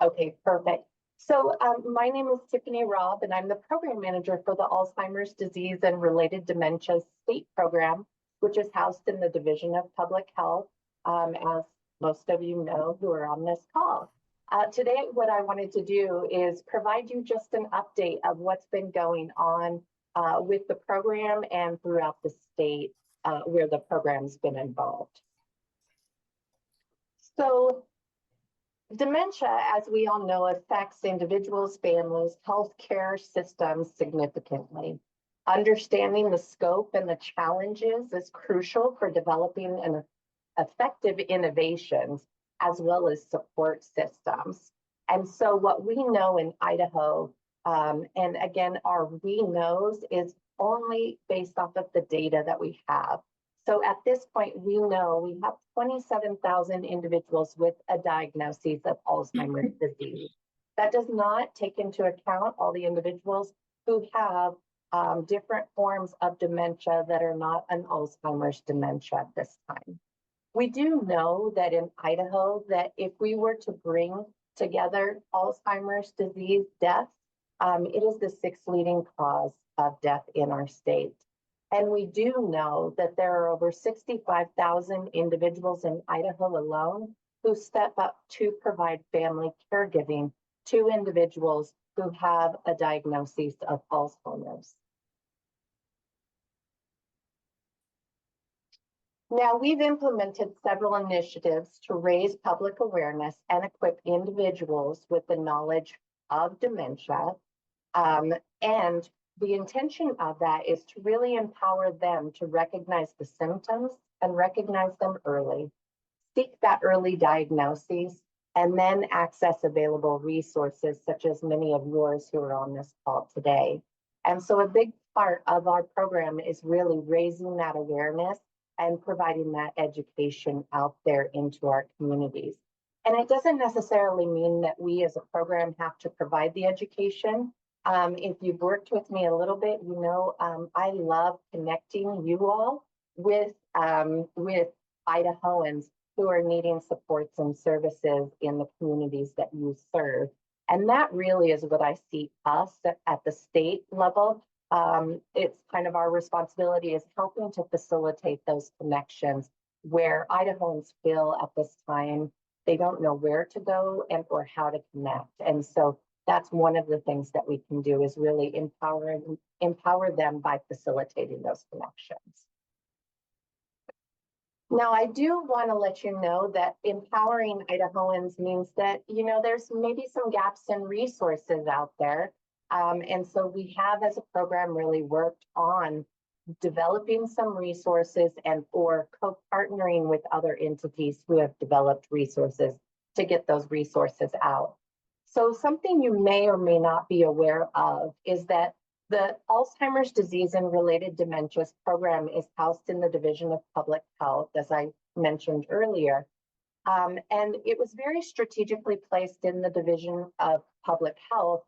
Okay, perfect. So my name is Tiffany Robb, and I'm the program manager for the Alzheimer's Disease and Related Dementia State Program, which is housed in the Division of Public Health, as most of you know who are on this call. Today, what I wanted to do is provide you just an update of what's been going on with the program and throughout the state where the program's been involved. So dementia, as we all know, affects individuals, families, healthcare systems significantly. Understanding the scope and the challenges is crucial for developing an effective innovations as well as support systems. And so what we know in Idaho, and again, our we knows is only based off of the data that we have. So at this point, we know we have 27,000 individuals with a diagnosis of Alzheimer's disease. That does not take into account all the individuals who have different forms of dementia that are not an Alzheimer's dementia at this time. We do know that in Idaho, that if we were to bring together Alzheimer's disease deaths, it is the 6th leading cause of death in our state. And we do know that there are over 65,000 individuals in Idaho alone who step up to provide family caregiving to individuals who have a diagnosis of Alzheimer's. Now, we've implemented several initiatives to raise public awareness and equip individuals with the knowledge of dementia. And the intention of that is to really empower them to recognize the symptoms and recognize them early, seek that early diagnosis, and then access available resources such as many of yours who are on this call today. And so a big part of our program is really raising that awareness and providing that education out there into our communities. And it doesn't necessarily mean that we as a program have to provide the education. If you've worked with me a little bit, you know I love connecting you all with Idahoans who are needing supports and services in the communities that you serve. And that really is what I see us at the state level. It's kind of our responsibility is helping to facilitate those connections where Idahoans feel at this time they don't know where to go and or how to connect. And so that's one of the things that we can do is really empower them by facilitating those connections. Now, I do want to let you know that empowering Idahoans means that, you know, there's maybe some gaps in resources out there. And so we have as a program really worked on developing some resources and or co-partnering with other entities who have developed resources to get those resources out. So something you may or may not be aware of is that the Alzheimer's Disease and Related Dementias program is housed in the Division of Public Health, as I mentioned earlier. And it was very strategically placed in the Division of Public Health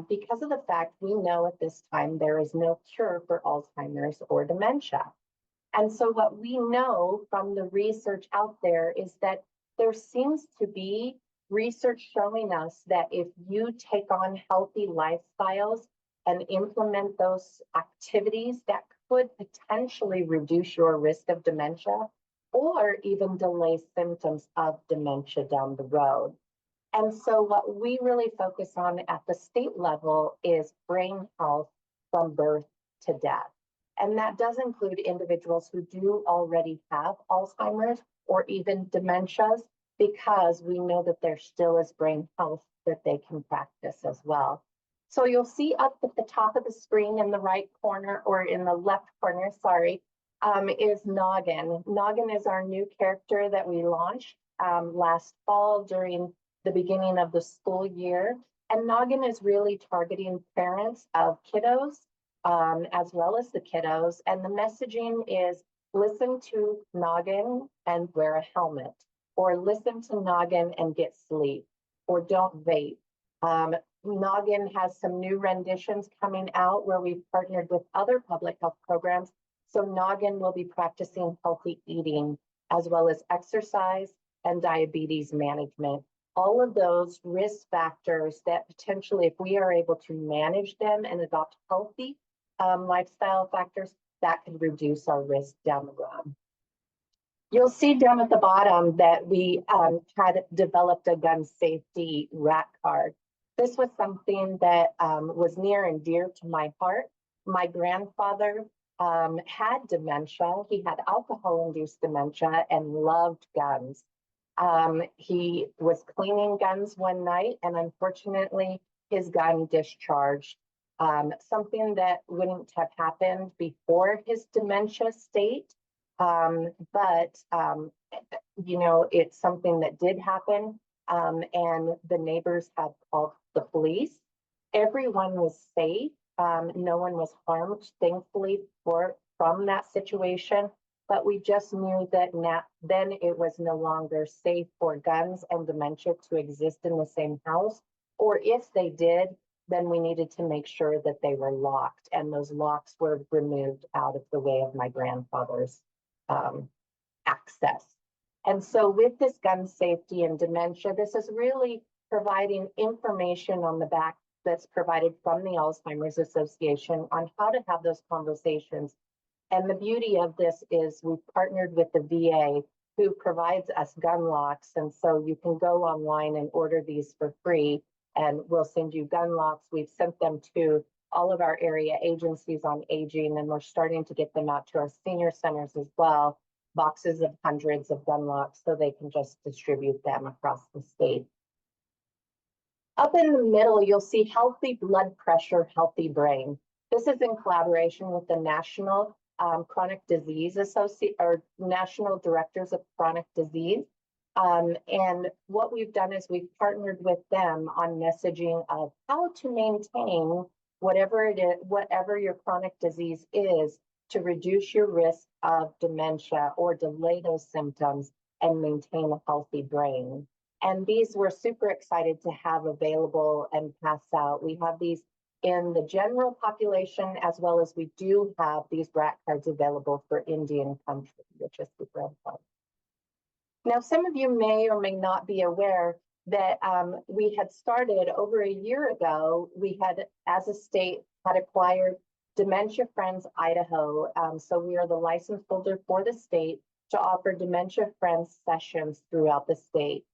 because of the fact we know at this time there is no cure for Alzheimer's or dementia. And so what we know from the research out there is that there seems to be research showing us that if you take on healthy lifestyles and implement those activities that could potentially reduce your risk of dementia or even delay symptoms of dementia down the road. And so what we really focus on at the state level is brain health from birth to death. And that does include individuals who do already have Alzheimer's or even dementias, because we know that there still is brain health that they can practice as well. So you'll see up at the top of the screen in the right corner, or in the left corner, sorry, is Noggin. Noggin is our new character that we launched last fall during the beginning of the school year. And Noggin is really targeting parents of kiddos as well as the kiddos. And the messaging is listen to Noggin and wear a helmet, or listen to Noggin and get sleep, or don't vape. Noggin has some new renditions coming out where we've partnered with other public health programs. So Noggin will be practicing healthy eating as well as exercise and diabetes management, all of those risk factors that potentially, if we are able to manage them and adopt healthy lifestyle factors, that could reduce our risk down the road. You'll see down at the bottom that we had developed a gun safety rat card. This was something that was near and dear to my heart. My grandfather had dementia. He had alcohol-induced dementia and loved guns. He was cleaning guns one night, and unfortunately, his gun discharged. Something that wouldn't have happened before his dementia state. But you know, it's something that did happen, and the neighbors had called the police. Everyone was safe. No one was harmed, thankfully, from that situation. But we just knew that then it was no longer safe for guns and dementia to exist in the same house. Or if they did, then we needed to make sure that they were locked, and those locks were removed out of the way of my grandfather's access. And so with this gun safety and dementia, this is really providing information on the back that's provided from the Alzheimer's Association on how to have those conversations. And the beauty of this is we've partnered with the VA, who provides us gun locks. And so you can go online and order these for free, and we'll send you gun locks. We've sent them to all of our area agencies on aging, and we're starting to get them out to our senior centers as well, boxes of hundreds of gun locks so they can just distribute them across the state. Up in the middle, you'll see healthy blood pressure, healthy brain. This is in collaboration with the National Chronic Disease Association, or National Directors of Chronic Disease. And what we've done is we've partnered with them on messaging of how to maintain whatever it is, whatever your chronic disease is, to reduce your risk of dementia or delay those symptoms and maintain a healthy brain. And these we're super excited to have available and pass out. We have these in the general population, as well as we do have these BRAC cards available for Indian country, which is super important. Now, some of you may or may not be aware that we had started over a year ago. We had, as a state, had acquired Dementia Friends Idaho. So we are the license holder for the state to offer Dementia Friends sessions throughout the state.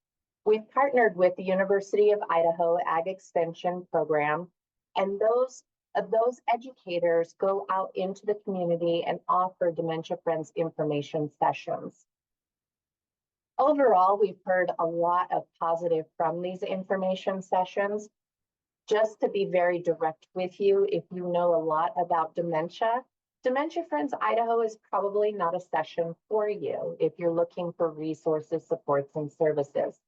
We've partnered with the University of Idaho Ag Extension Program, and those educators go out into the community and offer Dementia Friends information sessions. Overall, we've heard a lot of positive from these information sessions. Just to be very direct with you, if you know a lot about dementia, Dementia Friends Idaho is probably not a session for you if you're looking for resources, supports, and services.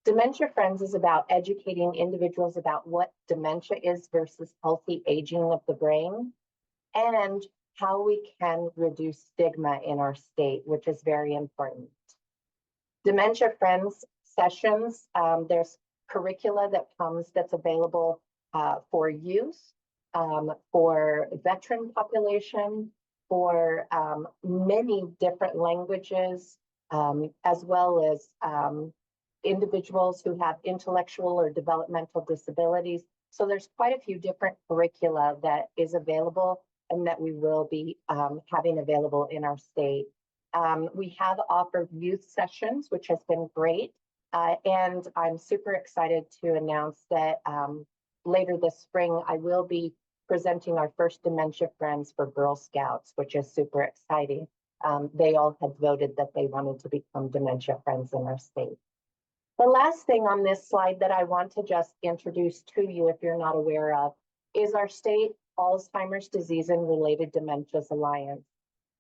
Dementia Friends is about educating individuals about what dementia is versus healthy aging of the brain, and how we can reduce stigma in our state, which is very important. Dementia Friends sessions, there's curricula that's available for use, for veteran population, for many different languages, as well as individuals who have intellectual or developmental disabilities. So there's quite a few different curricula that is available and that we will be having available in our state. We have offered youth sessions, which has been great. And I'm super excited to announce that later this spring, I will be presenting our first Dementia Friends for Girl Scouts, which is super exciting. They all had voted that they wanted to become Dementia Friends in our state. The last thing on this slide that I want to just introduce to you, if you're not aware of, is our state Alzheimer's Disease and Related Dementias Alliance.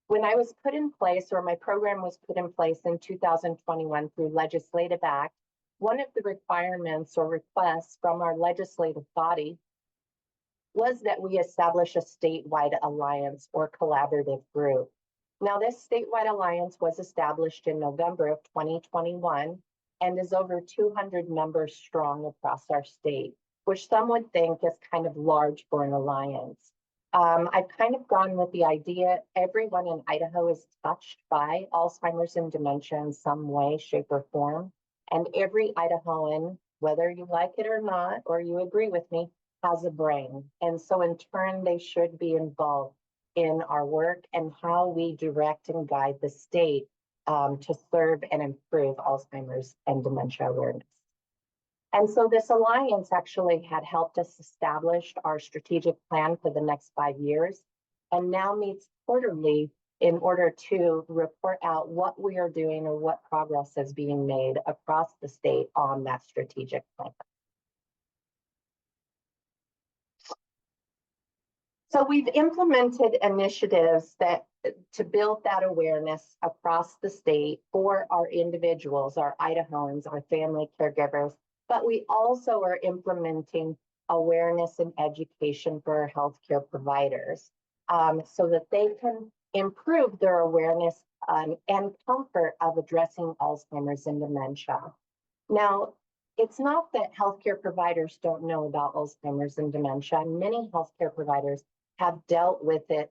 When I was put in place, or my program was put in place in 2021 through legislative act, one of the requirements or requests from our legislative body was that we establish a statewide alliance or collaborative group. Now, this statewide alliance was established in November of 2021 and is over 200 members strong across our state, which some would think is kind of large for an alliance. I've kind of gone with the idea everyone in Idaho is touched by Alzheimer's and dementia in some way, shape, or form. And every Idahoan, whether you like it or not, or you agree with me, has a brain. And so in turn, they should be involved in our work and how we direct and guide the state to serve and improve Alzheimer's and dementia awareness. And so this alliance actually had helped us establish our strategic plan for the next 5 years and now meets quarterly in order to report out what we are doing or what progress is being made across the state on that strategic plan. So we've implemented initiatives that to build that awareness across the state for our individuals, our Idahoans, our family caregivers, but we also are implementing awareness and education for our healthcare providers so that they can improve their awareness and comfort of addressing Alzheimer's and dementia. Now, it's not that healthcare providers don't know about Alzheimer's and dementia. Many healthcare providers have dealt with it,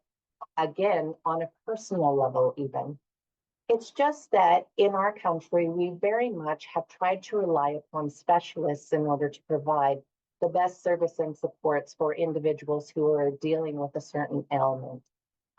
again, on a personal level even. It's just that in our country, we very much have tried to rely upon specialists in order to provide the best service and supports for individuals who are dealing with a certain ailment.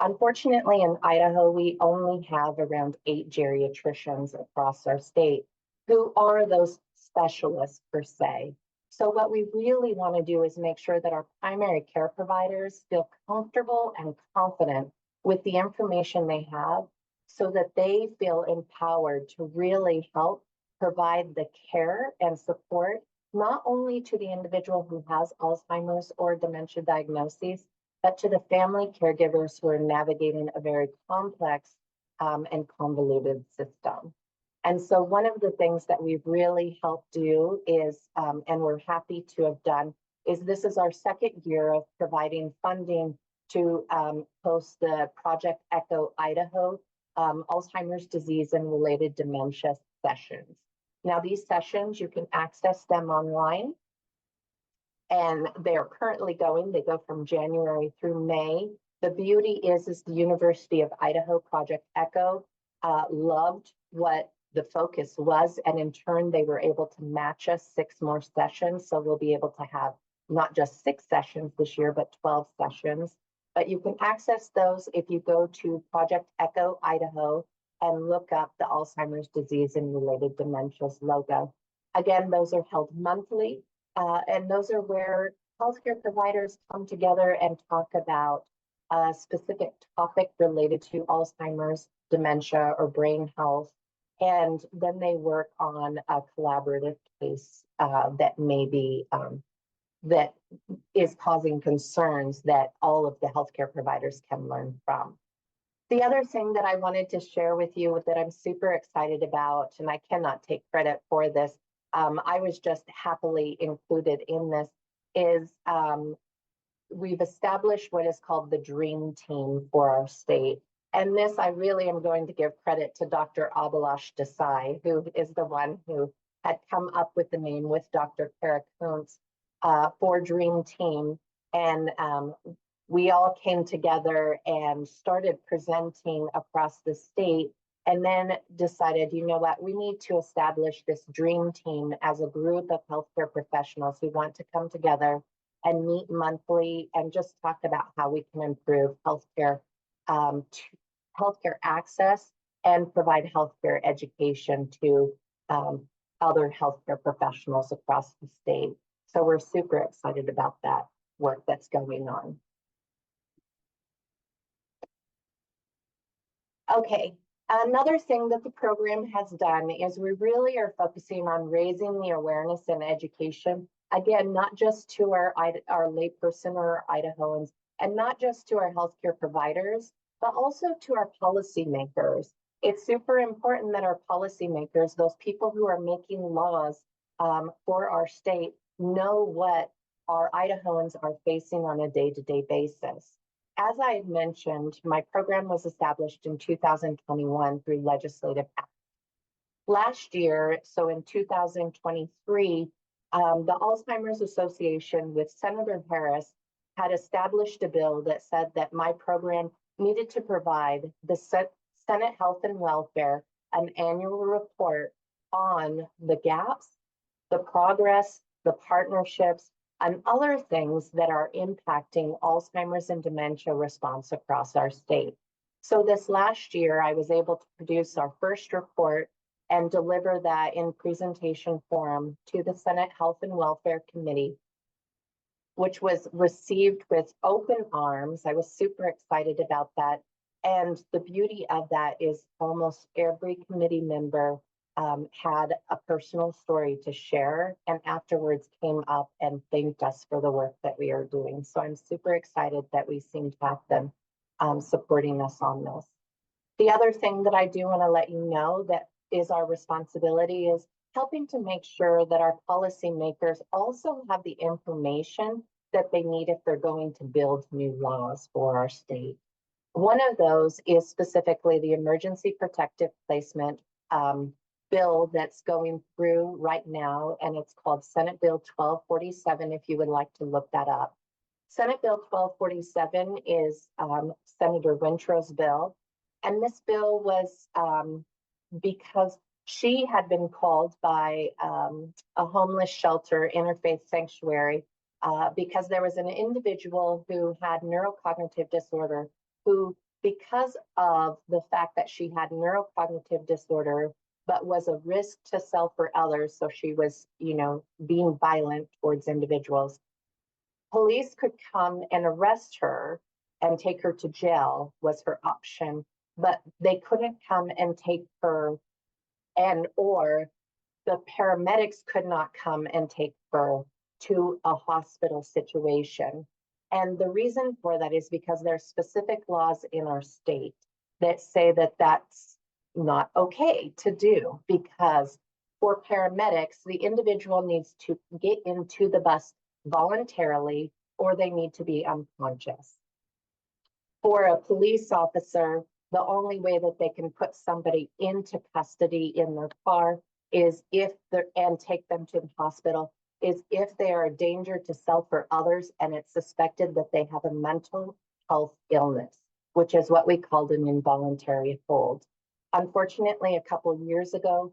Unfortunately, in Idaho, we only have around 8 geriatricians across our state who are those specialists per se. So what we really want to do is make sure that our primary care providers feel comfortable and confident with the information they have so that they feel empowered to really help provide the care and support, not only to the individual who has Alzheimer's or dementia diagnoses, but to the family caregivers who are navigating a very complex and convoluted system. And so one of the things that we've really helped do is, and we're happy to have done, is this is our second year of providing funding to host the Project Echo Idaho Alzheimer's disease and related dementia sessions. Now these sessions, you can access them online and they're currently going, they go from January through May. The beauty is the University of Idaho Project Echo loved what the focus was, and in turn, they were able to match us 6 more sessions. So we'll be able to have not just 6 sessions this year, but 12 sessions. But you can access those if you go to Project Echo Idaho and look up the Alzheimer's disease and related dementias logo. Again, those are held monthly, and those are where healthcare providers come together and talk about a specific topic related to Alzheimer's, dementia, or brain health. And then they work on a collaborative case that may be, that is causing concerns that all of the healthcare providers can learn from. The other thing that I wanted to share with you that I'm super excited about, and I cannot take credit for this, I was just happily included in this, is we've established what is called the Dream Team for our state. And this, I really am going to give credit to Dr. Abhilash Desai, who is the one who had come up with the name with Dr. Kara Kuntz for Dream Team. And we all came together and started presenting across the state and then decided, you know what, we need to establish this Dream Team as a group of healthcare professionals who want to come together and meet monthly and just talk about how we can improve healthcare healthcare access and provide healthcare education to other healthcare professionals across the state. So we're super excited about that work that's going on. Okay, another thing that the program has done is we really are focusing on raising the awareness and education, again, not just to our layperson or our Idahoans, and not just to our healthcare providers, but also to our policymakers. It's super important that our policymakers, those people who are making laws for our state, know what our Idahoans are facing on a day-to-day basis. As I had mentioned, my program was established in 2021 through legislative act. Last year, so in 2023, the Alzheimer's Association with Senator Harris had established a bill that said that my program needed to provide the Senate Health and Welfare an annual report on the gaps, the progress, the partnerships, and other things that are impacting Alzheimer's and dementia response across our state. So this last year, I was able to produce our first report and deliver that in presentation form to the Senate Health and Welfare Committee, which was received with open arms. I was super excited about that. And the beauty of that is almost every committee member had a personal story to share, and afterwards came up and thanked us for the work that we are doing. So I'm super excited that we seem to have them supporting us on this. The other thing that I do want to let you know that is our responsibility is helping to make sure that our policymakers also have the information that they need if they're going to build new laws for our state. One of those is specifically the emergency protective placement bill that's going through right now, and it's called Senate Bill 1247, if you would like to look that up. Senate Bill 1247 is Senator Wintrow's bill, and this bill was because she had been called by a homeless shelter, interfaith sanctuary, because there was an individual who had neurocognitive disorder who, because of the fact that she had neurocognitive disorder, but was a risk to self or others, so she was, being violent towards individuals, police could come and arrest her and take her to jail was her option, but they couldn't come and take her, or the paramedics could not come and take her to a hospital situation. And the reason for that is because there are specific laws in our state that say that that's not okay to do, because for paramedics, the individual needs to get into the bus voluntarily or they need to be unconscious. For a police officer, the only way that they can put somebody into custody in their car is if they're, and take them to the hospital, is if they are a danger to self or others and it's suspected that they have a mental health illness, which is what we called an involuntary hold. Unfortunately, a couple of years ago,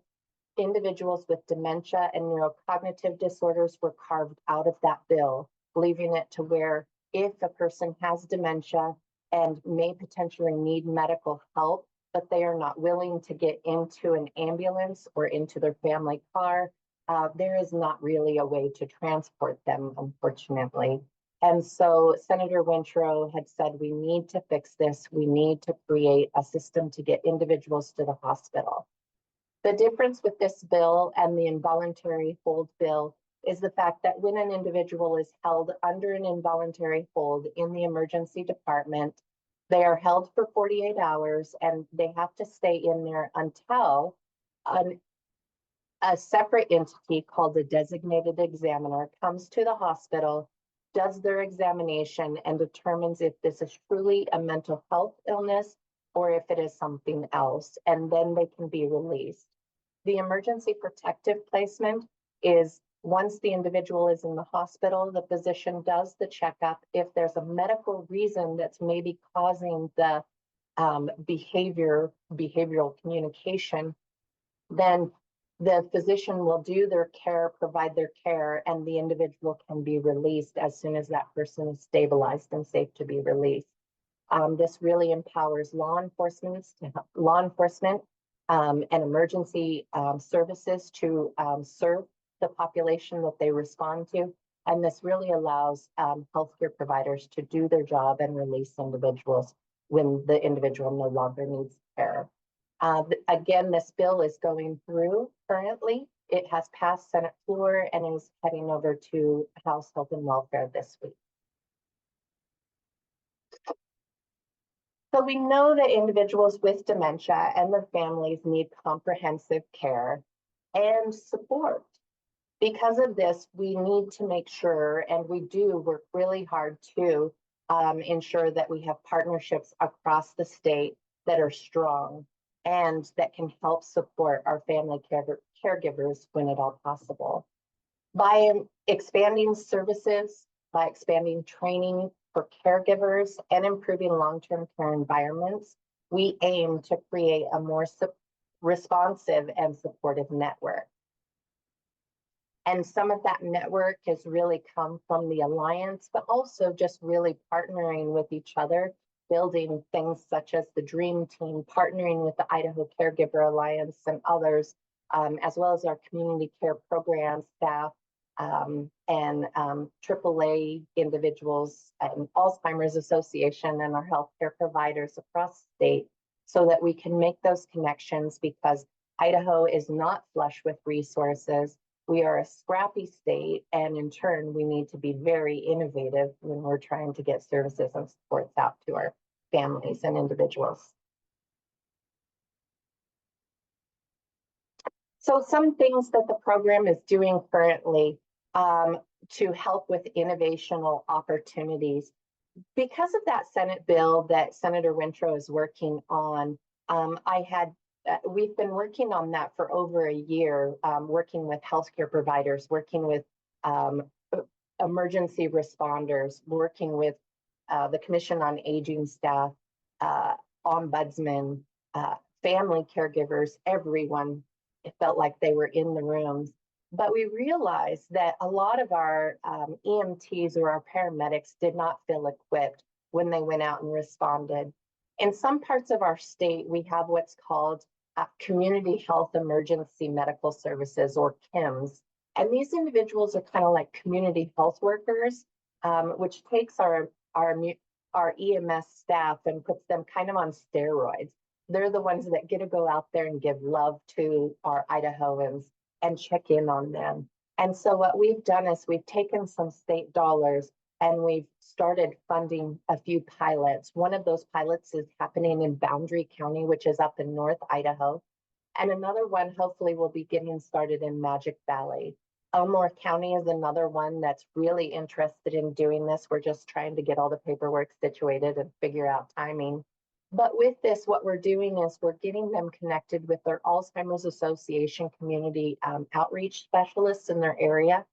individuals with dementia and neurocognitive disorders were carved out of that bill, leaving it to where if a person has dementia and may potentially need medical help, but they are not willing to get into an ambulance or into their family car, there is not really a way to transport them, unfortunately. And so Senator Wintrow had said, we need to fix this. We need to create a system to get individuals to the hospital. The difference with this bill and the involuntary hold bill is the fact that when an individual is held under an involuntary hold in the emergency department, they are held for 48 hours and they have to stay in there until a separate entity called a designated examiner comes to the hospital, does their examination, and determines if this is truly a mental health illness or if it is something else, and then they can be released. The emergency protective placement is once the individual is in the hospital, the physician does the checkup. If there's a medical reason that's maybe causing the behavioral communication, then the physician will do their care, provide their care, and the individual can be released as soon as that person is stabilized and safe to be released. This really empowers law enforcement and emergency services to serve the population that they respond to. And this really allows healthcare providers to do their job and release individuals when the individual no longer needs care. Again, this bill is going through currently. It has passed Senate floor and is heading over to House Health and Welfare this week. So we know that individuals with dementia and their families need comprehensive care and support. Because of this, we need to make sure, and we do work really hard to ensure that we have partnerships across the state that are strong and that can help support our family caregivers when at all possible. By expanding services, by expanding training for caregivers and improving long-term care environments, we aim to create a more responsive and supportive network. And some of that network has really come from the Alliance, but also just really partnering with each other, building things such as the Dream Team, partnering with the Idaho Caregiver Alliance and others, as well as our community care program staff and AAA individuals and Alzheimer's Association and our healthcare providers across the state so that we can make those connections, because Idaho is not flush with resources. We are a scrappy state, and in turn, we need to be very innovative when we're trying to get services and supports out to our families and individuals. So some things that the program is doing currently to help with innovational opportunities. Because of that Senate bill that Senator Winthrop is working on, we've been working on that for over a year, working with healthcare providers, working with emergency responders, working with the Commission on Aging staff, ombudsman, family caregivers, everyone. It felt like they were in the rooms. But we realized that a lot of our EMTs or our paramedics did not feel equipped when they went out and responded. In some parts of our state, we have what's called Community Health Emergency Medical Services, or KIMS. And these individuals are kind of like community health workers, which takes our EMS staff and puts them kind of on steroids. They're the ones that get to go out there and give love to our Idahoans and check in on them. And so what we've done is we've taken some state dollars and we've started funding a few pilots. One of those pilots is happening in Boundary County, which is up in North Idaho. And another one hopefully will be getting started in Magic Valley. Elmore County is another one that's really interested in doing this. We're just trying to get all the paperwork situated and figure out timing. But with this, what we're doing is we're getting them connected with their Alzheimer's Association community outreach specialists in their area,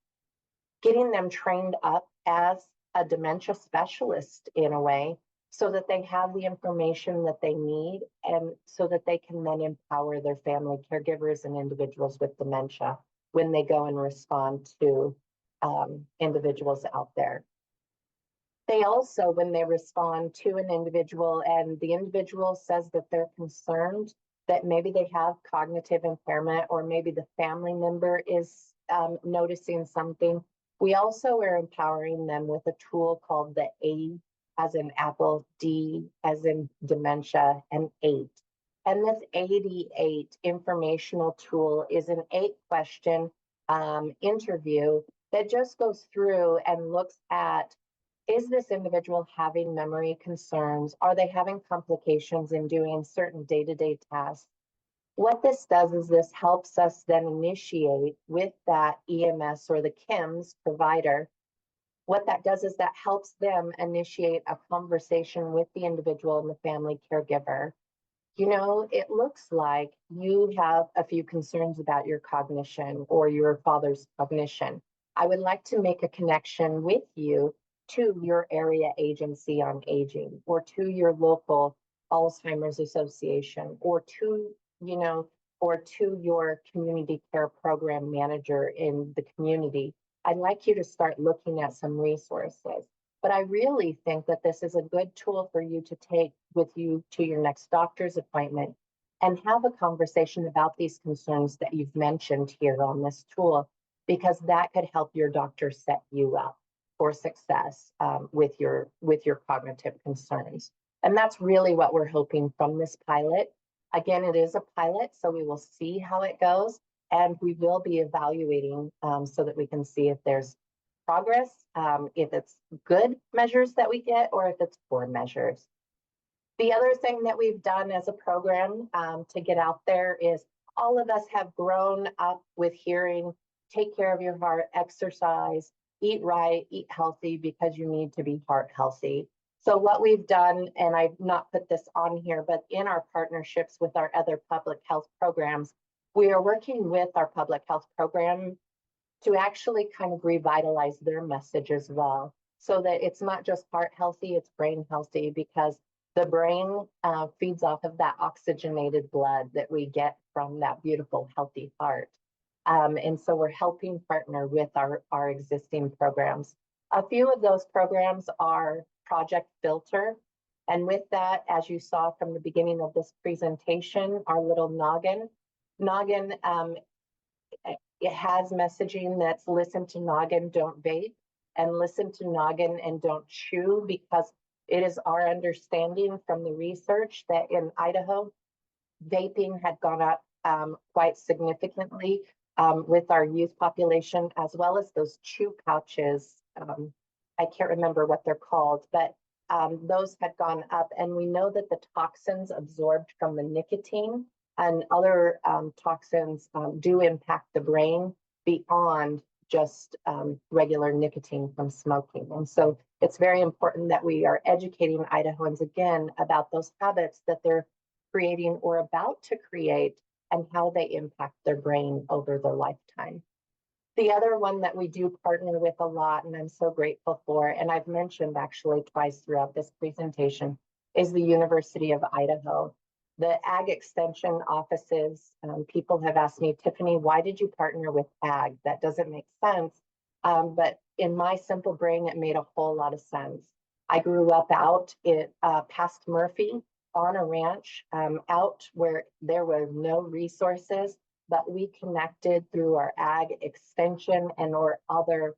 getting them trained up as a dementia specialist in a way, so that they have the information that they need and so that they can then empower their family caregivers and individuals with dementia when they go and respond to individuals out there. They also, when they respond to an individual and the individual says that they're concerned that maybe they have cognitive impairment or maybe the family member is noticing something, we also are empowering them with a tool called the A as in Apple, D as in dementia, and 8. And this AD8 informational tool is an 8-question interview that just goes through and looks at, is this individual having memory concerns? Are they having complications in doing certain day-to-day tasks? What this does is this helps us then initiate with that EMS or the KIMS provider. What that does is that helps them initiate a conversation with the individual and the family caregiver. You know, it looks like you have a few concerns about your cognition or your father's cognition. I would like to make a connection with you to your area agency on aging, or to your local Alzheimer's Association, or to, you know, or to your community care program manager in the community. I'd like you to start looking at some resources. But I really think that this is a good tool for you to take with you to your next doctor's appointment and have a conversation about these concerns that you've mentioned here on this tool, because that could help your doctor set you up for success with your cognitive concerns. And that's really what we're hoping from this pilot. Again, it is a pilot, so we will see how it goes, and we will be evaluating so that we can see if there's progress, if it's good measures that we get, or if it's poor measures. The other thing that we've done as a program to get out there is all of us have grown up with hearing, take care of your heart, exercise, eat right, eat healthy, because you need to be heart healthy. So what we've done, and I've not put this on here, but in our partnerships with our other public health programs, we are working with our public health program to actually kind of revitalize their message as well, so that it's not just heart healthy, it's brain healthy, because The brain feeds off of that oxygenated blood that we get from that beautiful, healthy heart. And so we're helping partner with our existing programs. A few of those programs are Project Filter. And with that, as you saw from the beginning of this presentation, our little noggin. Noggin, it has messaging that's listen to noggin, don't vape, and listen to noggin and don't chew, because it is our understanding from the research that in Idaho, vaping had gone up quite significantly with our youth population, as well as those chew pouches. I can't remember what they're called, but those had gone up. And we know that the toxins absorbed from the nicotine and other toxins do impact the brain beyond just regular nicotine from smoking. And so it's very important that we are educating Idahoans again about those habits that they're creating or about to create and how they impact their brain over their lifetime. The other one that we do partner with a lot, and I'm so grateful for, and I've mentioned actually twice throughout this presentation, is the University of Idaho. The Ag Extension offices, people have asked me, Tiffany, why did you partner with Ag? That doesn't make sense. But in my simple brain, it made a whole lot of sense. I grew up out past Murphy on a ranch, out where there were no resources, but we connected through our Ag Extension and or other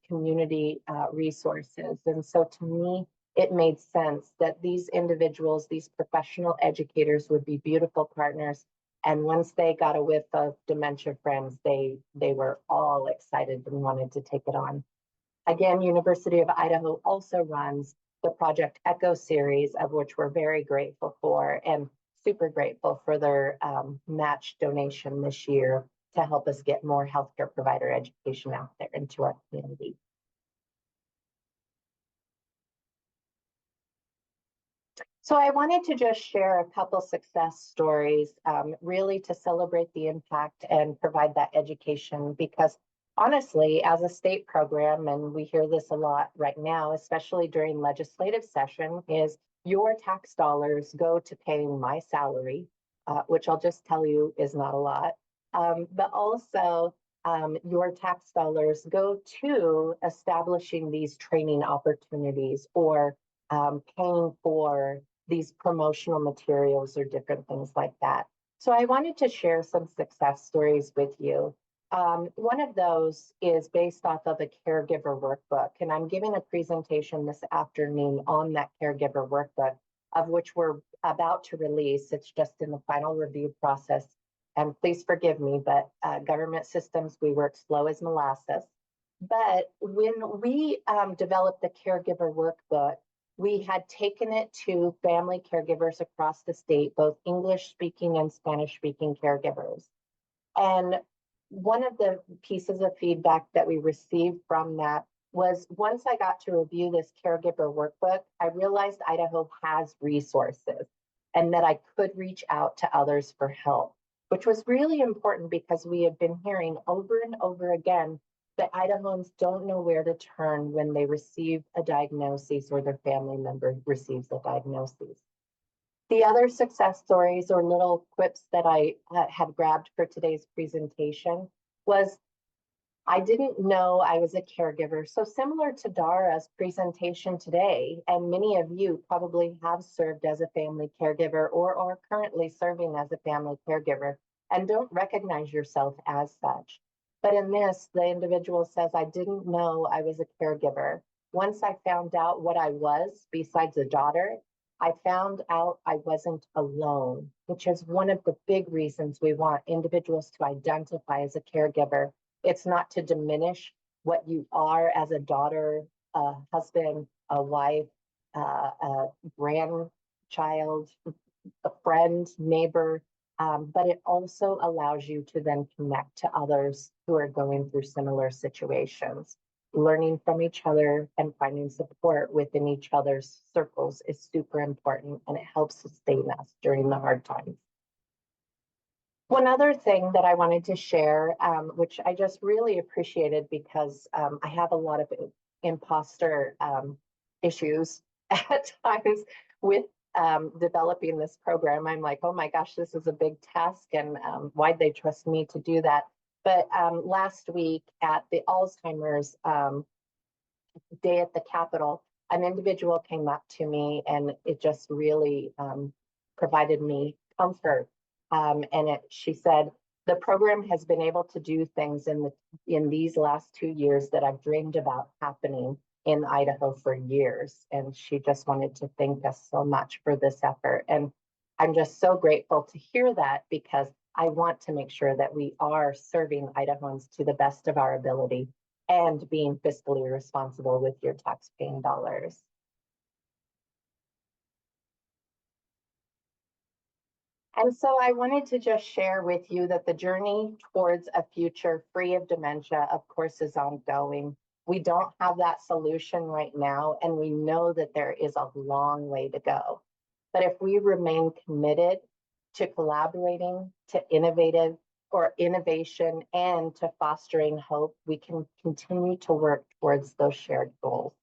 community resources. And so to me, it made sense that these individuals, these professional educators would be beautiful partners. And once they got a whiff of Dementia Friends, they were all excited and wanted to take it on. Again, University of Idaho also runs the Project Echo series, of which we're very grateful for, and super grateful for their match donation this year to help us get more healthcare provider education out there into our community. So I wanted to just share a couple success stories, really to celebrate the impact and provide that education, because honestly, as a state program, and we hear this a lot right now, especially during legislative session, is your tax dollars go to paying my salary, which I'll just tell you is not a lot, but also your tax dollars go to establishing these training opportunities or paying for these promotional materials or different things like that. So I wanted to share some success stories with you. One of those is based off of a caregiver workbook, and I'm giving a presentation this afternoon on that caregiver workbook, of which we're about to release. It's just in the final review process. And please forgive me, but government systems, we work slow as molasses. But when we developed the caregiver workbook, we had taken it to family caregivers across the state, both English speaking and Spanish speaking caregivers. And one of the pieces of feedback that we received from that was, once I got to review this caregiver workbook, I realized Idaho has resources and that I could reach out to others for help, which was really important because we have been hearing over and over again that Idahoans don't know where to turn when they receive a diagnosis or their family member receives a diagnosis. The other success stories or little quips that I had grabbed for today's presentation was, I didn't know I was a caregiver. So similar to Dara's presentation today, and many of you probably have served as a family caregiver or are currently serving as a family caregiver and don't recognize yourself as such. But in this, the individual says, I didn't know I was a caregiver. Once I found out what I was, besides a daughter, I found out I wasn't alone, which is one of the big reasons we want individuals to identify as a caregiver. It's not to diminish what you are as a daughter, a husband, a wife, a grandchild, a friend, neighbor, but it also allows you to then connect to others who are going through similar situations. Learning from each other and finding support within each other's circles is super important, and it helps sustain us during the hard times. One other thing that I wanted to share, which I just really appreciated because I have a lot of imposter issues at times, with developing this program. I'm like, oh my gosh, this is a big task, and why'd they trust me to do that? But last week at the Alzheimer's day at the Capitol, an individual came up to me, and it just really provided me comfort. She said, the program has been able to do things in these last 2 years that I've dreamed about happening in Idaho for years. And she just wanted to thank us so much for this effort. And I'm just so grateful to hear that, because I want to make sure that we are serving Idahoans to the best of our ability and being fiscally responsible with your tax-paying dollars. And so I wanted to just share with you that the journey towards a future free of dementia, of course, is ongoing. We don't have that solution right now, and we know that there is a long way to go. But if we remain committed to collaborating, to innovation, and to fostering hope, we can continue to work towards those shared goals.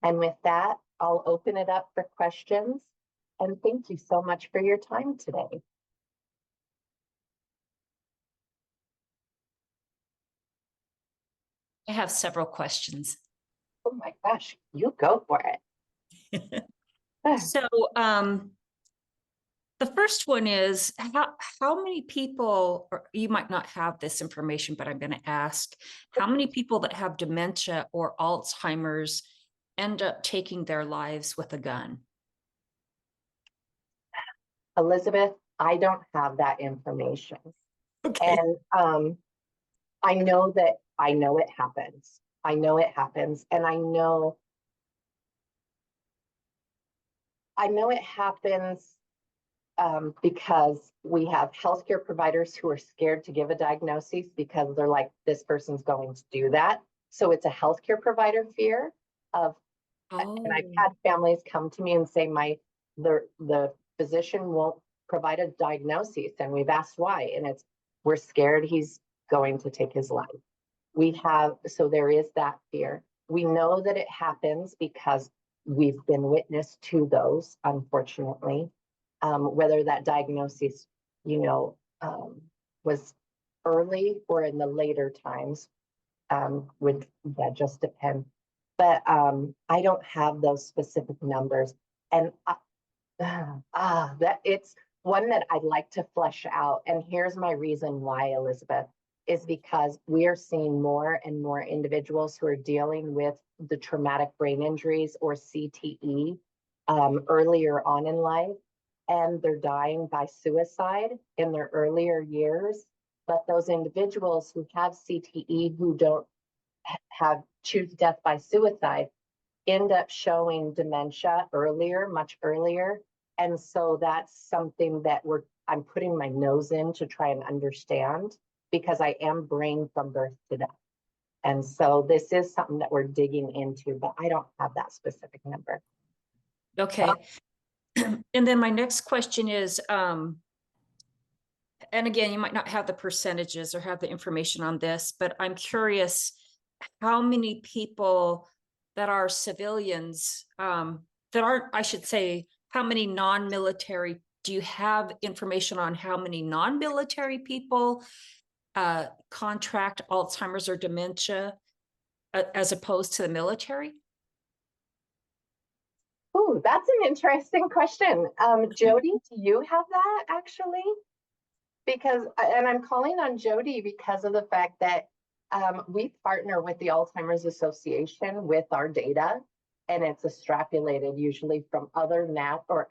And with that, I'll open it up for questions. And thank you so much for your time today. I have several questions. Oh my gosh, you go for it. So the first one is, how many people, or you might not have this information, but I'm going to ask, how many people that have dementia or Alzheimer's end up taking their lives with a gun? Elizabeth, I don't have that information. Okay. And I know it happens. I know it happens. And I know it happens because we have healthcare providers who are scared to give a diagnosis because they're like, this person's going to do that. So it's a healthcare provider fear of, and I've had families come to me and say, the physician won't provide a diagnosis, and we've asked why, and we're scared he's going to take his life. So there is that fear. We know that it happens because we've been witness to those, unfortunately. Whether that diagnosis, was early or in the later times, would just depend. But I don't have those specific numbers, and that it's one that I'd like to flesh out. And here's my reason why, Elizabeth, is because we are seeing more and more individuals who are dealing with the traumatic brain injuries, or CTE, earlier on in life, and they're dying by suicide in their earlier years. But those individuals who have CTE who don't choose death by suicide end up showing dementia earlier, much earlier. And so that's something that I'm putting my nose in to try and understand, because I am brain from birth to death. And so this is something that we're digging into, but I don't have that specific number. Okay. And then my next question is, and again, you might not have the percentages or have the information on this, but I'm curious how many people that are civilians, I should say, how many non-military, do you have information on how many non-military people contract Alzheimer's or dementia as opposed to the military? Oh, that's an interesting question. Jody, do you have that actually? And I'm calling on Jody because of the fact that we partner with the Alzheimer's Association with our data, and it's extrapolated usually from other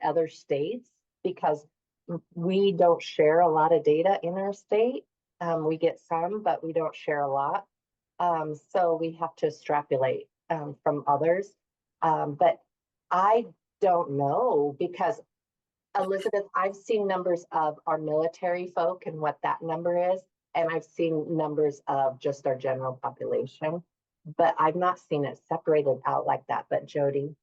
other states, because we don't share a lot of data in our state. We get some, but we don't share a lot. So we have to extrapolate from others. But I don't know, because Elizabeth, I've seen numbers of our military folk and what that number is, and I've seen numbers of just our general population, but I've not seen it separated out like that. But Jody?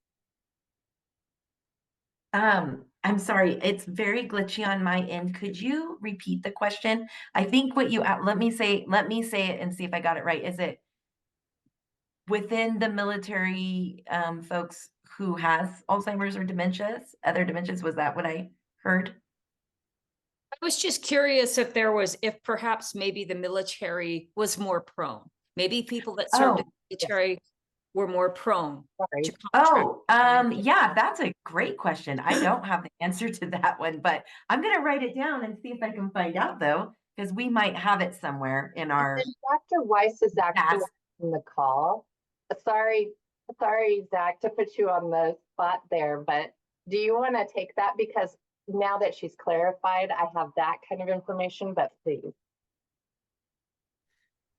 I'm sorry, it's very glitchy on my end. Could you repeat the question? I think what you, let me say it and see if I got it right. Is it within the military folks who has Alzheimer's or other dementias? Was that what I heard? I was just curious if perhaps maybe the military was more prone. Maybe people that served in Oh, the military were more prone Sorry. to contract. yeah, that's a great question. I don't have the answer to that one, but I'm going to write it down and see if I can find out though, because we might have it somewhere in our And Dr. Weiss is actually past. on the call. Sorry, Zach, to put you on the spot there, but do you want to take that? Because now that she's clarified, I have that kind of information, but please.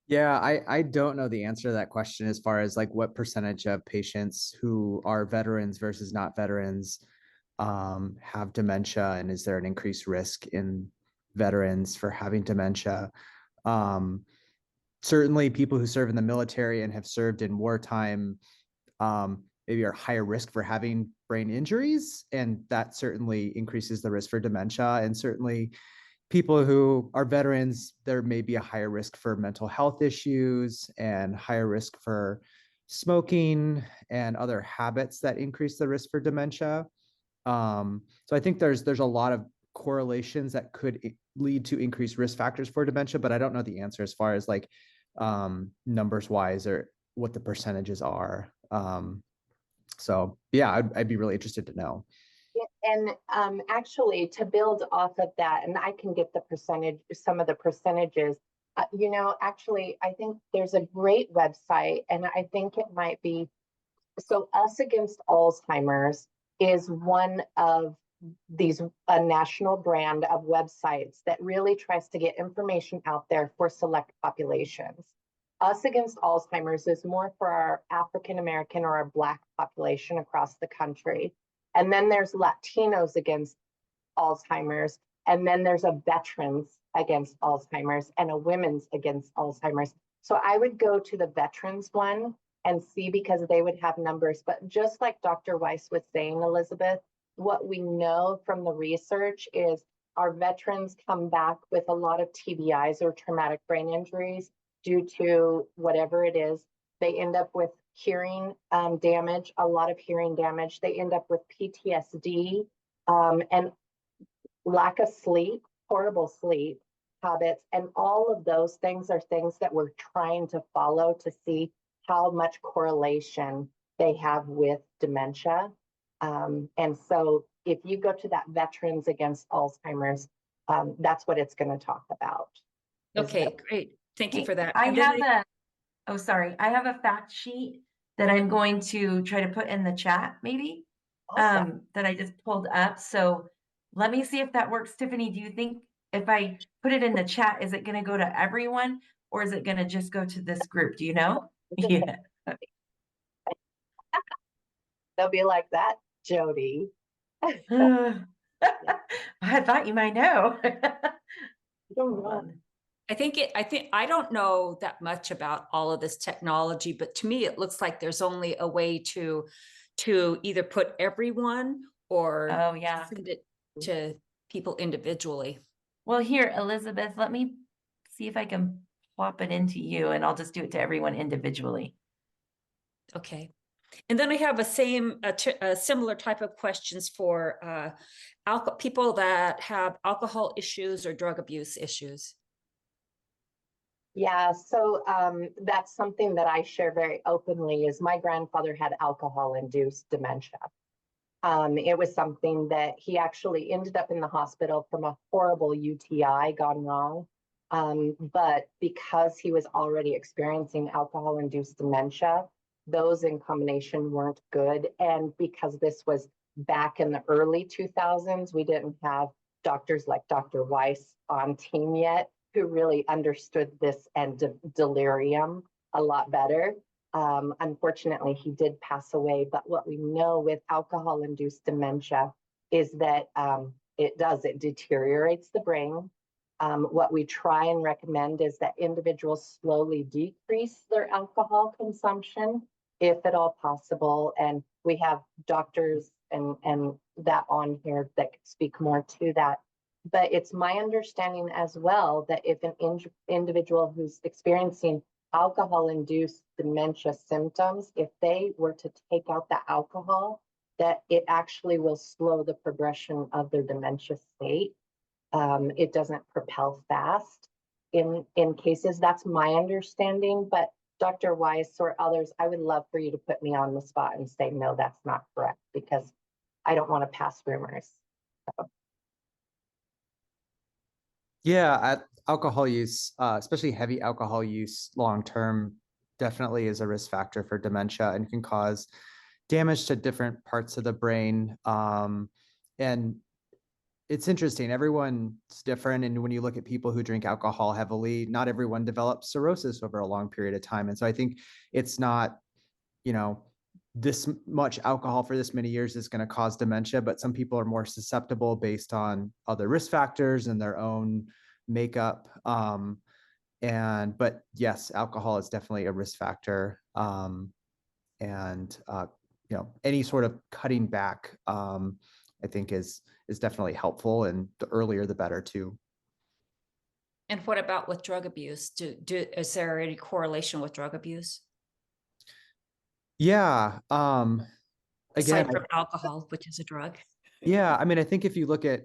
Yeah, I don't know the answer to that question as far as like what percentage of patients who are veterans versus not veterans have dementia, and is there an increased risk in veterans for having dementia? Certainly people who serve in the military and have served in wartime maybe are higher risk for having brain injuries, and that certainly increases the risk for dementia. And certainly people who are veterans, there may be a higher risk for mental health issues and higher risk for smoking and other habits that increase the risk for dementia. So I think there's a lot of correlations that could lead to increased risk factors for dementia, but I don't know the answer as far as like numbers wise or what the percentages are. So yeah, I'd be really interested to know. And actually, to build off of that, and I can get the percentage, some of the percentages, actually, I think there's a great website, and I think it might be, so Us Against Alzheimer's is one of these, a national brand of websites that really tries to get information out there for select populations. Us Against Alzheimer's is more for our African American or our Black population across the country. And then there's Latinos Against Alzheimer's. And then there's a Veterans Against Alzheimer's and a Women's Against Alzheimer's. So I would go to the Veterans one and see, because they would have numbers. But just like Dr. Weiss was saying, Elizabeth, what we know from the research is our veterans come back with a lot of TBIs or traumatic brain injuries due to whatever it is. They end up with hearing damage, a lot of hearing damage. They end up with PTSD and lack of sleep, horrible sleep habits. And all of those things are things that we're trying to follow to see how much correlation they have with dementia. And so if you go to that Veterans Against Alzheimer's, that's what it's going to talk about. Okay, great. Thank you for that. I And then have I have a fact sheet that I'm going to try to put in the chat, maybe, Awesome. that I just pulled up. So let me see if that works. Tiffany, do you think if I put it in the chat, is it going to go to everyone, or is it going to just go to this group? Do you know? Yeah. They'll be like that, Jody. I thought you might know. Hold on. I don't know that much about all of this technology, but to me, it looks like there's only a way to either put everyone or Oh, yeah. send it to people individually. Well, here, Elizabeth, let me see if I can plop it into you, and I'll just do it to everyone individually. Okay. And then I have a similar type of questions for people that have alcohol issues or drug abuse issues. Yeah, so that's something that I share very openly. Is my grandfather had alcohol-induced dementia. It was something that he actually ended up in the hospital from a horrible UTI gone wrong. But because he was already experiencing alcohol-induced dementia, those in combination weren't good. And because this was back in the early 2000s, we didn't have doctors like Dr. Weiss on team yet, who really understood this and delirium a lot better. Unfortunately, he did pass away. But what we know with alcohol-induced dementia is that it deteriorates the brain. What we try and recommend is that individuals slowly decrease their alcohol consumption, if at all possible. And we have doctors and that on here that could speak more to that. But it's my understanding as well that if an individual who's experiencing alcohol-induced dementia symptoms, if they were to take out the alcohol, that it actually will slow the progression of their dementia state. It doesn't propel fast in cases. That's my understanding, but Dr. Weiss or others, I would love for you to put me on the spot and say, no, that's not correct, because I don't want to pass rumors. Yeah, alcohol use, especially heavy alcohol use long-term, definitely is a risk factor for dementia and can cause damage to different parts of the brain. And it's interesting, everyone's different. And when you look at people who drink alcohol heavily, not everyone develops cirrhosis over a long period of time. And so I think it's not, you know, this much alcohol for this many years is going to cause dementia, but some people are more susceptible based on other risk factors and their own makeup. But yes, alcohol is definitely a risk factor. Any sort of cutting back, I think is definitely helpful, and the earlier the better too. And what about with drug abuse? Is there any correlation with drug abuse? Yeah. Aside Again, from alcohol, which is a drug. yeah, I mean, I think if you look at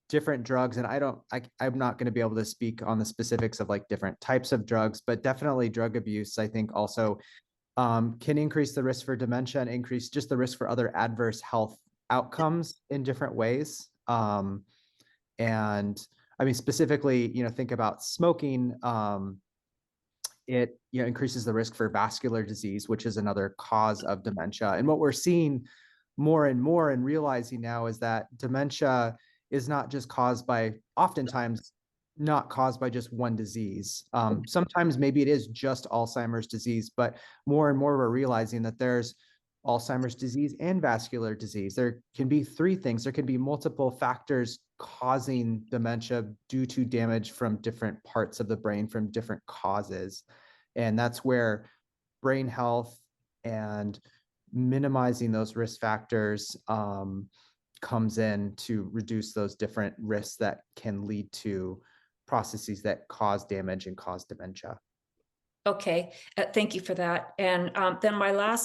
different drugs, and I'm not going to be able to speak on the specifics of like different types of drugs, but definitely drug abuse, I think also can increase the risk for dementia and increase just the risk for other adverse health outcomes in different ways. And I mean, specifically, think about smoking. It increases the risk for vascular disease, which is another cause of dementia. And what we're seeing more and more and realizing now is that dementia is not just caused by, oftentimes not caused by just one disease. Sometimes maybe it is just Alzheimer's disease, but more and more we're realizing that there's Alzheimer's disease and vascular disease. There can be three things. There can be multiple factors causing dementia due to damage from different parts of the brain from different causes. And that's where brain health and minimizing those risk factors comes in to reduce those different risks that can lead to processes that cause damage and cause dementia. Okay, thank you for that. And then my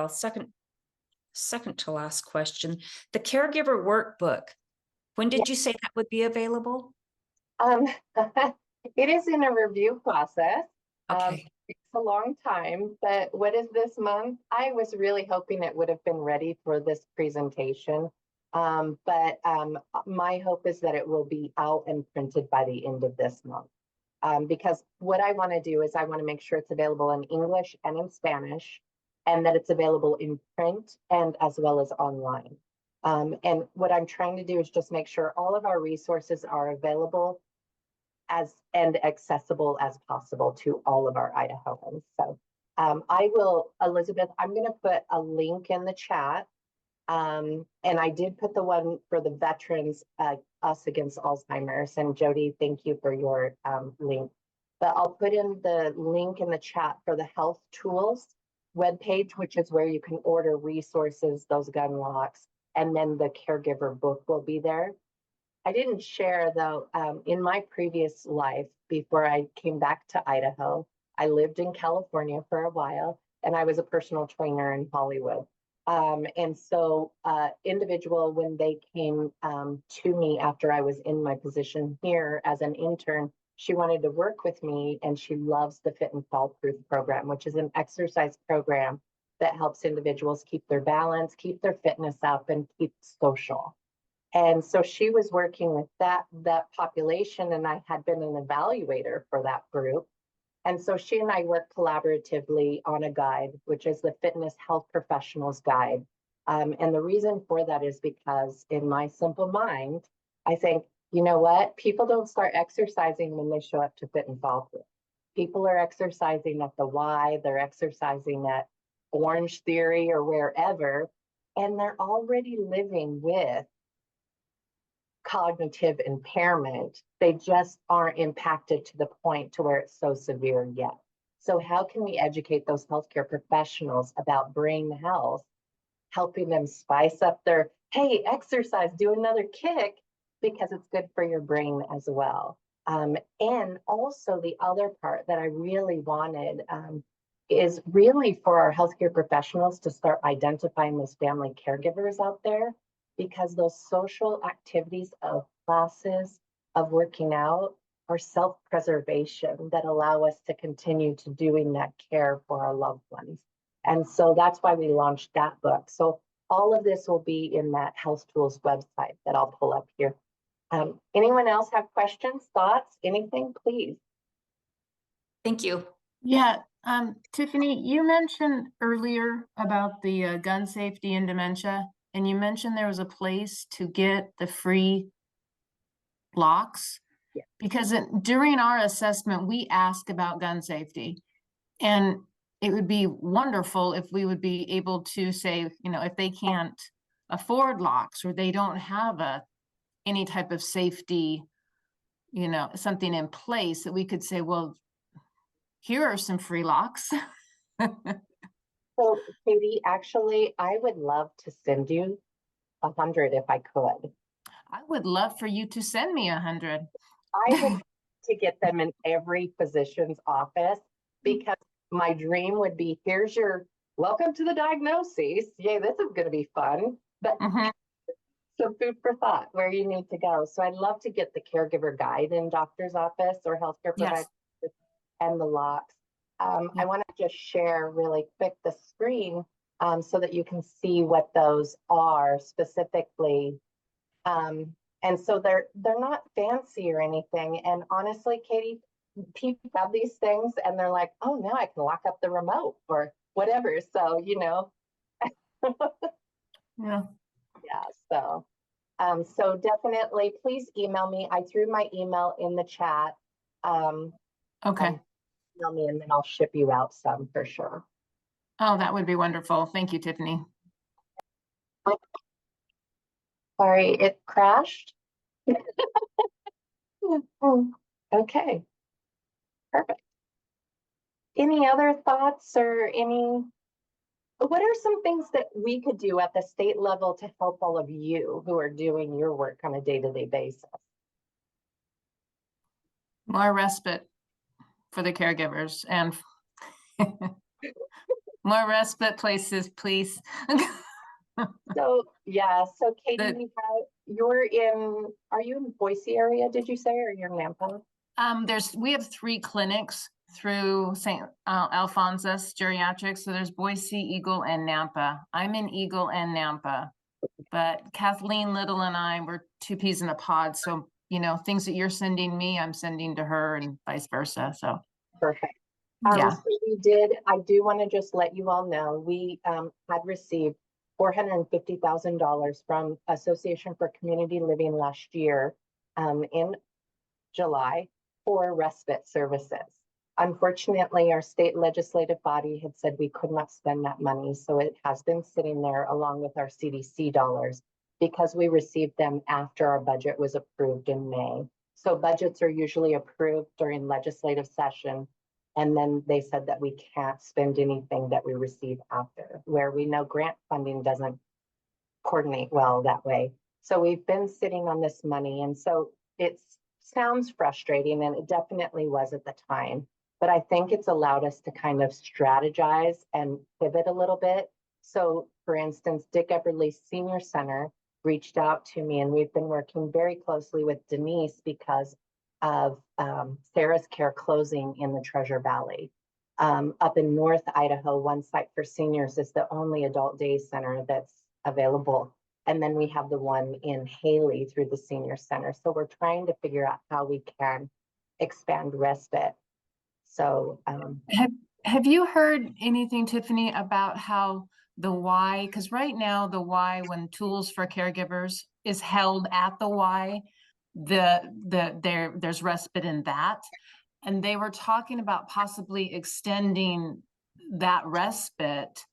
second to last question, the caregiver workbook. When did you say that would be available? It is in a review process. Okay. It's a long time, but what is this month? I was really hoping it would have been ready for this presentation. But my hope is that it will be out and printed by the end of this month. Because what I want to do is I want to make sure it's available in English and in Spanish, and that it's available in print and as well as online. And what I'm trying to do is just make sure all of our resources are available and accessible as possible to all of our Idahoans. So I will, Elizabeth, I'm going to put a link in the chat. And I did put the one for the veterans, Us Against Alzheimer's. And Jody, thank you for your link. But I'll put in the link in the chat for the health tools webpage, which is where you can order resources, those gun locks, and then the caregiver book will be there. I didn't share though, in my previous life, before I came back to Idaho, I lived in California for a while, and I was a personal trainer in Hollywood. And so individual, when they came to me after I was in my position here as an intern, she wanted to work with me, and she loves the Fit and Fall Proof program, which is an exercise program that helps individuals keep their balance, keep their fitness up, and keep social. And so she was working with that population, and I had been an evaluator for that group. And so she and I worked collaboratively on a guide, which is the Fitness Health Professionals Guide. And the reason for that is because in my simple mind, I think, you know what? People don't start exercising when they show up to Fit and Fall Proof. People are exercising at the Y, they're exercising at Orange Theory or wherever, and they're already living with cognitive impairment. They just aren't impacted to the point to where it's so severe yet. So how can we educate those healthcare professionals about brain health, helping them spice up their, hey, exercise, do another kick, because it's good for your brain as well. And also the other part that I really wanted is really for our healthcare professionals to start identifying those family caregivers out there, because those social activities of classes, of working out, are self-preservation that allow us to continue to doing that care for our loved ones. And so that's why we launched that book. So all of this will be in that Health Tools website that I'll pull up here. Anyone else have questions, thoughts, anything, please? Thank you. Yeah, Tiffany, you mentioned earlier about the gun safety and dementia, and you mentioned there was a place to get the free locks. Yeah. Because during our assessment, we ask about gun safety, and it would be wonderful if we would be able to say, you know, if they can't afford locks or they don't have any type of safety, you know, something in place, that we could say, well, here are some free locks. So Katie, actually, I would love to send you 100 if I could. I would love for you to send me 100. I would to get them in every physician's office, because my dream would be, here's your welcome to the diagnosis. Yay, this is going to be fun. But some food for thought where you need to go. So I'd love to get the caregiver guide in doctor's office or healthcare provider and the locks. I want to just share really quick the screen so that you can see what those are specifically. And so they're not fancy or anything. And honestly, Katie, people have these things and they're like, oh, now I can lock up the remote or whatever. So, you know. Yeah. Yeah, so definitely please email me. I threw my email in the chat. Okay. Email me and then I'll ship you out some for sure. Oh, that would be wonderful. Thank you, Tiffany. Sorry, it crashed. Okay, perfect. Any other thoughts or what are some things that we could do at the state level to help all of you who are doing your work on a day-to-day basis? More respite for the caregivers and more respite places, please. So yeah, so Katie, are you in Boise area, did you say, or you're in Nampa? We have 3 clinics through St. Alphonsus Geriatrics. So there's Boise, Eagle, and Nampa. I'm in Eagle and Nampa, but Kathleen Little and I were 2 peas in a pod. So, you know, things that you're sending me, I'm sending to her and vice versa. So perfect. Yeah. So I do want to just let you all know, we had received $450,000 from Association for Community Living last year in July for respite services. Unfortunately, our state legislative body had said we could not spend that money, so it has been sitting there along with our CDC dollars because we received them after our budget was approved in May. So budgets are usually approved during legislative session, and then they said that we can't spend anything that we receive after, where we know grant funding doesn't coordinate well that way. So we've been sitting on this money, and so it sounds frustrating, and it definitely was at the time. But I think it's allowed us to kind of strategize and pivot a little bit. So for instance, Dick Eberly Senior Center reached out to me, and we've been working very closely with Denise because of Sarah's Care closing in the Treasure Valley. Up in North Idaho, one site for seniors is the only adult day center that's available. And then we have the one in Haley through the senior center. So we're trying to figure out how we can expand respite. So have you heard anything, Tiffany, about how the Y, because right now the Y, when Tools for Caregivers is held at the Y, there's respite in that. And they were talking about possibly extending that respite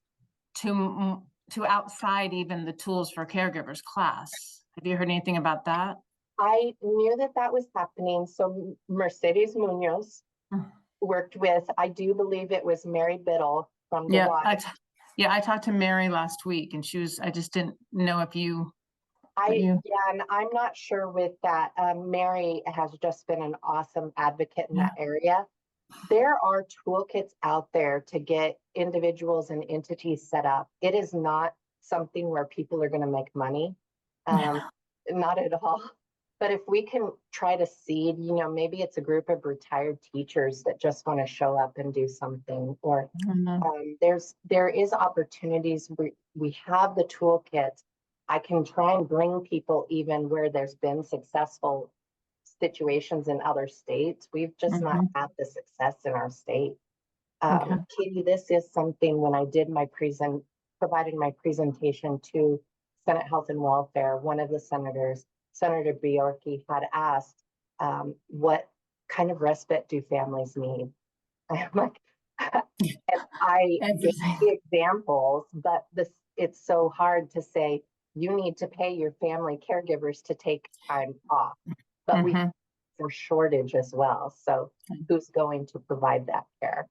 to outside even the Tools for Caregivers class. Have you heard anything about that? I knew that was happening. So Mercedes Munoz worked with, I do believe it was Mary Biddle from the Y. I talked to Mary last week, and I just didn't know if you you? Yeah, and I'm not sure with that. Mary has just been an awesome advocate in that area. There are toolkits out there to get individuals and entities set up. It is not something where people are going to make money. Not at all. But if we can try to seed, maybe it's a group of retired teachers that just want to show up and do something, or there is opportunities. We have the toolkit. I can try and bring people even where there's been successful situations in other states. We've just not had the success in our state. Katie, this is something when I did provided my presentation to Senate Health and Welfare, one of the senators, Senator Bjorky, had asked, what kind of respite do families need? I'm like, and I gave the examples, but it's so hard to say, you need to pay your family caregivers to take time off. But we have a shortage as well. So who's going to provide that care?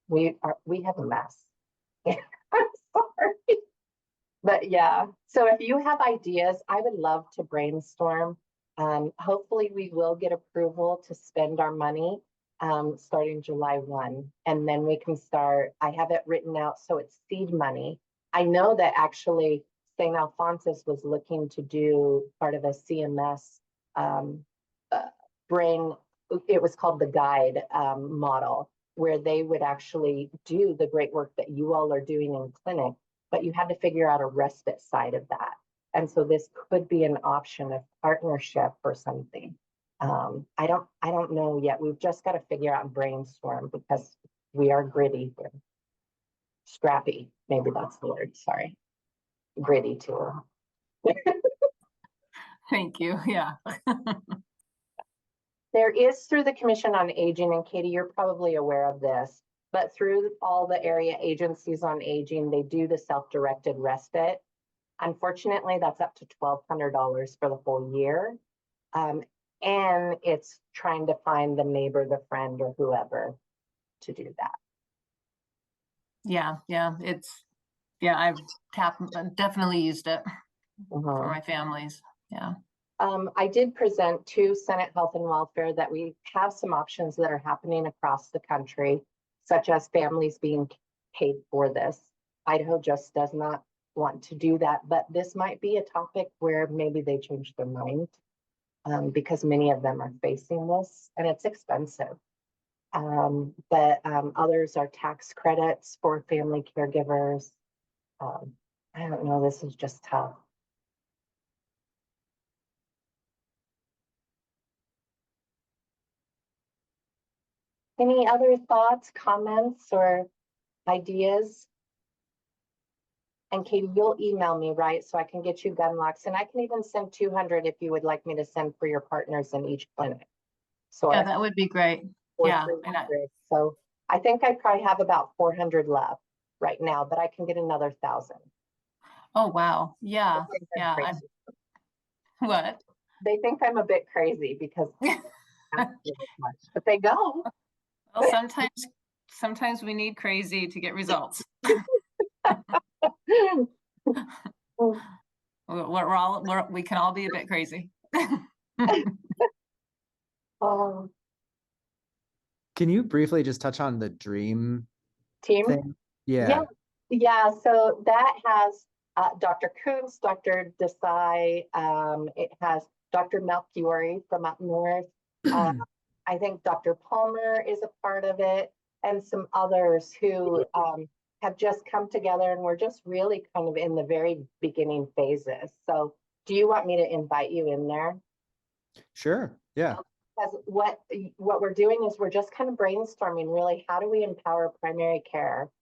We have a mess. I'm sorry. But yeah, so if you have ideas, I would love to brainstorm. Hopefully we will get approval to spend our money starting July 1. And then we can start, I have it written out so it's seed money. I know that actually St. Alphonsus was looking to do part of a CMS it was called the guide model, where they would actually do the great work that you all are doing in clinic, but you had to figure out a respite side of that. And so this could be an option of partnership or something. I don't know yet. We've just got to figure out and brainstorm, because we are gritty here. Scrappy, maybe that's the word, sorry. Gritty too. Thank you. Yeah. There is, through the Commission on Aging, and Katie, you're probably aware of this, but through all the area agencies on aging, they do the self-directed respite. Unfortunately, that's up to $1,200 for the whole year. And it's trying to find the neighbor, the friend, or whoever to do that. Yeah. I've definitely used it for my families. Yeah. I did present to Senate Health and Welfare that we have some options that are happening across the country, such as families being paid for this. Idaho just does not want to do that, but this might be a topic where maybe they change their mind, because many of them are facing this and it's expensive. But others are tax credits for family caregivers. I don't know, this is just tough. Any other thoughts, comments, or ideas? And Katie, you'll email me, right? So I can get you gun locks, and I can even send 200 if you would like me to send for your partners in each clinic. So Yeah, that would be great. Yeah. So I think I probably have about 400 left right now, but I can get another 1,000. Oh, wow. Yeah. Yeah. What? They think I'm a bit crazy because but they go. Well, sometimes we need crazy to get results. We can all be a bit crazy. Can you briefly just touch on the dream team thing? Yeah. So that has Dr. Kuntz, Dr. Desai, it has Dr. Melchiori from up north. I think Dr. Palmer is a part of it, and some others who have just come together, and we're just really kind of in the very beginning phases. So do you want me to invite you in there? Sure. Yeah. Because what we're doing is we're just kind of brainstorming, really, how do we empower primary care?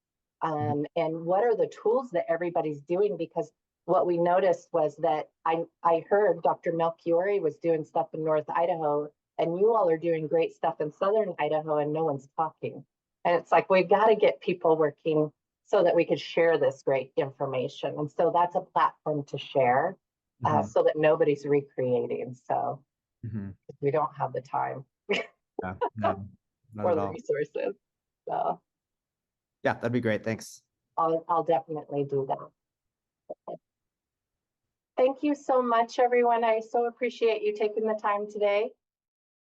And what are the tools that everybody's doing? Because what we noticed was that I heard Dr. Melchiori was doing stuff in North Idaho, and you all are doing great stuff in Southern Idaho, and no one's talking. And it's like, we got to get people working so that we could share this great information. And so that's a platform to share, so that nobody's recreating. So we don't have the time or the resources. So yeah, that'd be great. Thanks. I'll definitely do that. Thank you so much, everyone. I so appreciate you taking the time today.